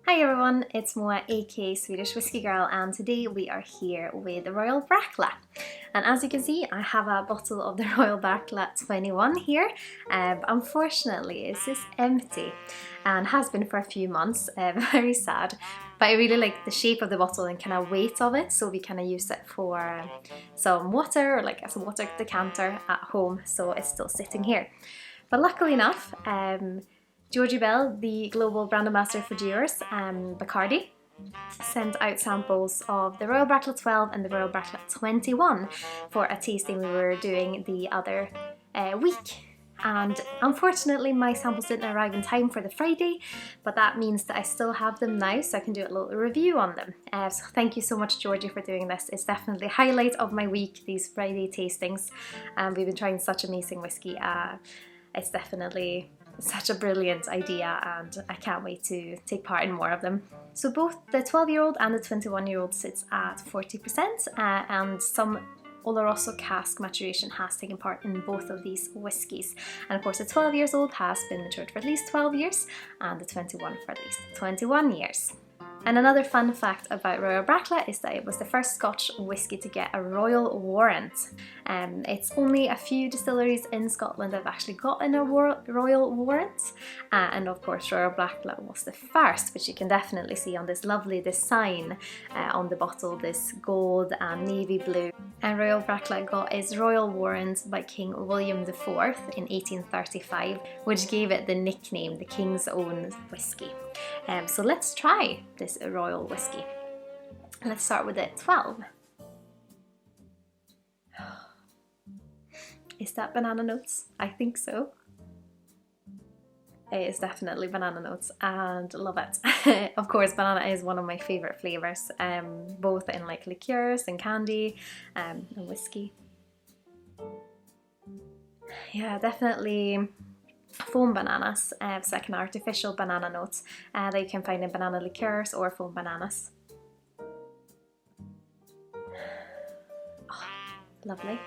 Hi everyone, it's Moa aka Swedish Whiskey Girl, and today we are here with the Royal Brackla. And as you can see, I have a bottle of the Royal Brackla 21 here. Unfortunately, it's just empty and has been for a few months. Very sad, but I really like the shape of the bottle and kind of weight of it, so we kind of use it for some water, or like as a water decanter at home, so it's still sitting here. But luckily enough, Georgie Bell, the global brand ambassador for Dior's Bacardi, sent out samples of the Royal Brackla 12 and the Royal Brackla 21 for a tasting we were doing the other week. And unfortunately my samples didn't arrive in time for the Friday, but that means that I still have them now, so I can do a little review on them. So thank you so much, Georgie, for doing this. It's definitely a highlight of my week, these Friday tastings. We've been trying such amazing whiskey. It's definitely such a brilliant idea, and I can't wait to take part in more of them. So both the 12-year-old and the 21-year-old sits at 40%, and some Oloroso cask maturation has taken part in both of these whiskies. And of course the 12 years old has been matured for at least 12 years and the 21 for at least 21 years. And another fun fact about Royal Brackla is that it was the first Scotch whisky to get a royal warrant. It's only a few distilleries in Scotland that have actually gotten a royal warrant, and of course Royal Brackla was the first, which you can definitely see on this lovely design on the bottle, this gold and navy blue. And Royal Brackla got its royal warrant by King William IV in 1835, which gave it the nickname the King's Own Whisky. So let's try this royal whisky. Let's start with the 12. Is that banana notes? I think so. It is definitely banana notes, and love it. Of course, banana is one of my favorite flavors, both in like liqueurs and candy and whiskey. Yeah, definitely foam bananas, second artificial banana notes that you can find in banana liqueurs or foam bananas. Oh, lovely.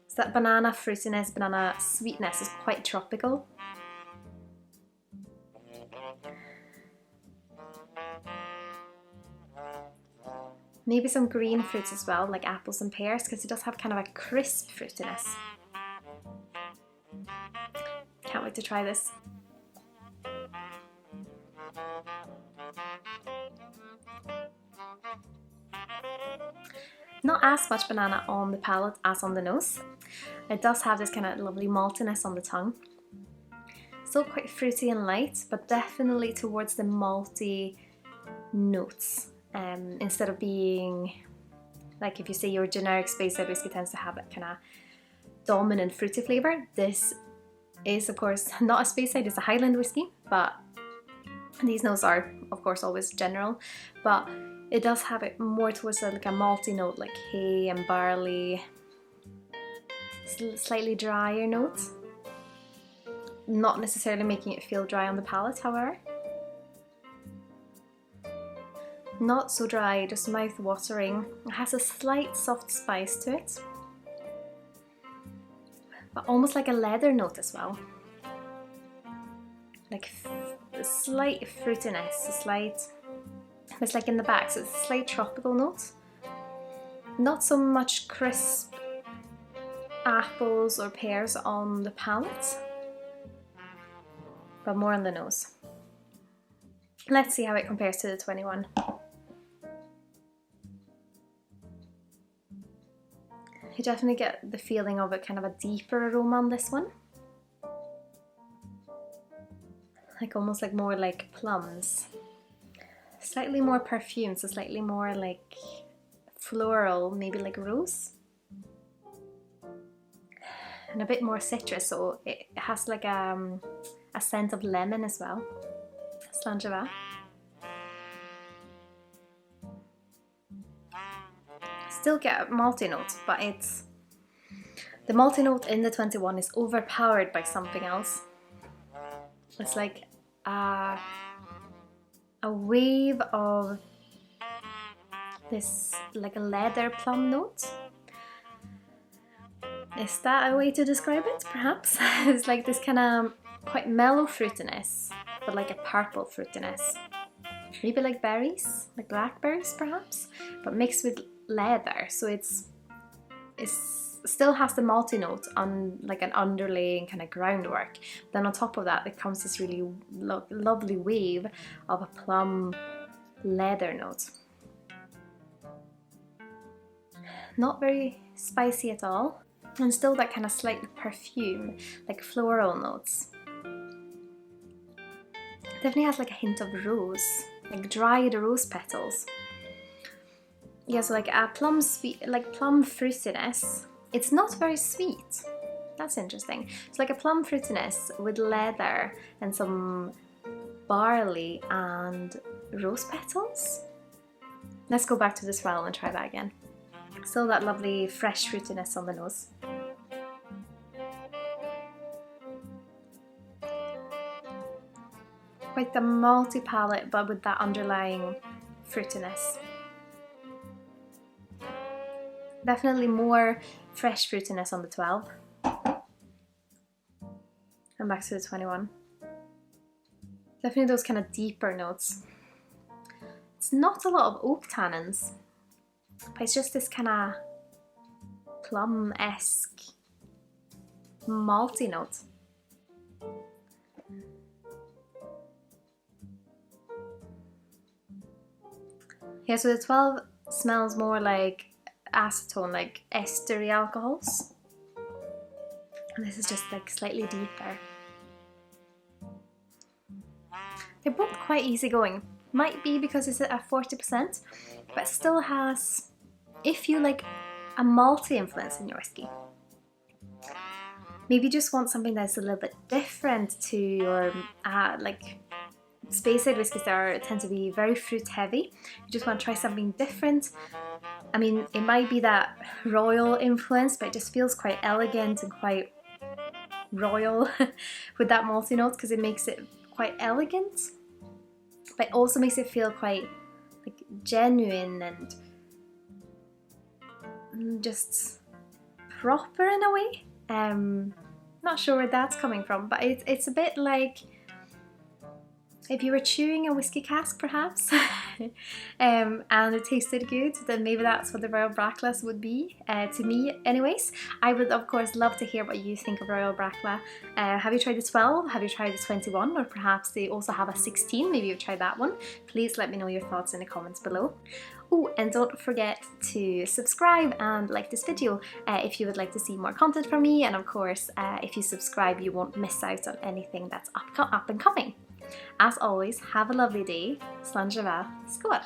So that banana fruitiness, banana sweetness is quite tropical. Maybe some green fruits as well, like apples and pears, because it does have kind of a crisp fruitiness. Can't wait to try this. Not as much banana on the palate as on the nose. It does have this kind of lovely maltiness on the tongue. Still quite fruity and light, but definitely towards the malty notes. Instead of being, like if you say your generic Speyside whiskey tends to have that kind of dominant fruity flavour, this is of course not a Speyside, it's a Highland whiskey, but these notes are of course always general, but it does have it more towards like a malty note, like hay and barley, slightly drier notes, not necessarily making it feel dry on the palate, however. Not so dry, just mouth-watering. It has a slight soft spice to it, but almost like a leather note as well. Like a slight fruitiness, it's like in the back, so it's a slight tropical note. Not so much crisp apples or pears on the palate, but more on the nose. Let's see how it compares to the 21. You definitely get the feeling of a kind of a deeper aroma on this one. Like almost like more like plums. Slightly more perfume, so slightly more like floral, maybe like rose. And a bit more citrus, so it has like a scent of lemon as well. Slangeva. Still get a malty note, but the malty note in the 21 is overpowered by something else. It's like a wave of this, like a leather plum note. Is that a way to describe it? Perhaps. It's like this kind of quite mellow fruitiness, but like a purple fruitiness. Maybe like berries, like blackberries perhaps, but mixed with leather, so it's still has the malty note on like an underlaying kind of groundwork. Then on top of that, there comes this really lovely wave of a plum leather note. Not very spicy at all, and still that kind of slight perfume, like floral notes. Definitely has like a hint of rose, like dried rose petals. Yeah, so like a plum sweet, like plum fruitiness. It's not very sweet. That's interesting. It's like a plum fruitiness with leather and some barley and rose petals. Let's go back to the swell and try that again. Still that lovely fresh fruitiness on the nose. Quite the malty palate, but with that underlying fruitiness. Definitely more fresh fruitiness on the 12. And back to the 21. Definitely those kind of deeper notes. It's not a lot of oak tannins, but it's just this kind of plum-esque malty note. Yeah, so the 12 smells more like acetone, like estery alcohols. And this is just like slightly deeper. They're both quite easygoing. Might be because it's at 40%, but still has, if you like a malty influence in your whiskey, maybe you just want something that's a little bit different to your like Speyside whiskies tend to be very fruit heavy. You just want to try something different. I mean, it might be that royal influence, but it just feels quite elegant and quite royal with that malty note, because it makes it quite elegant, but it also makes it feel quite like genuine and just proper in a way. Not sure where that's coming from, but it's a bit like if you were chewing a whiskey cask perhaps and it tasted good, then maybe that's what the Royal Bracklas would be, to me anyways. I would of course love to hear what you think of Royal Brackla. Have you tried the 12? Have you tried the 21? Or perhaps they also have a 16, maybe you've tried that one. Please let me know your thoughts in the comments below. Oh, and don't forget to subscribe and like this video if you would like to see more content from me, and of course if you subscribe you won't miss out on anything that's up and coming. As always, have a lovely day. Slán Skål!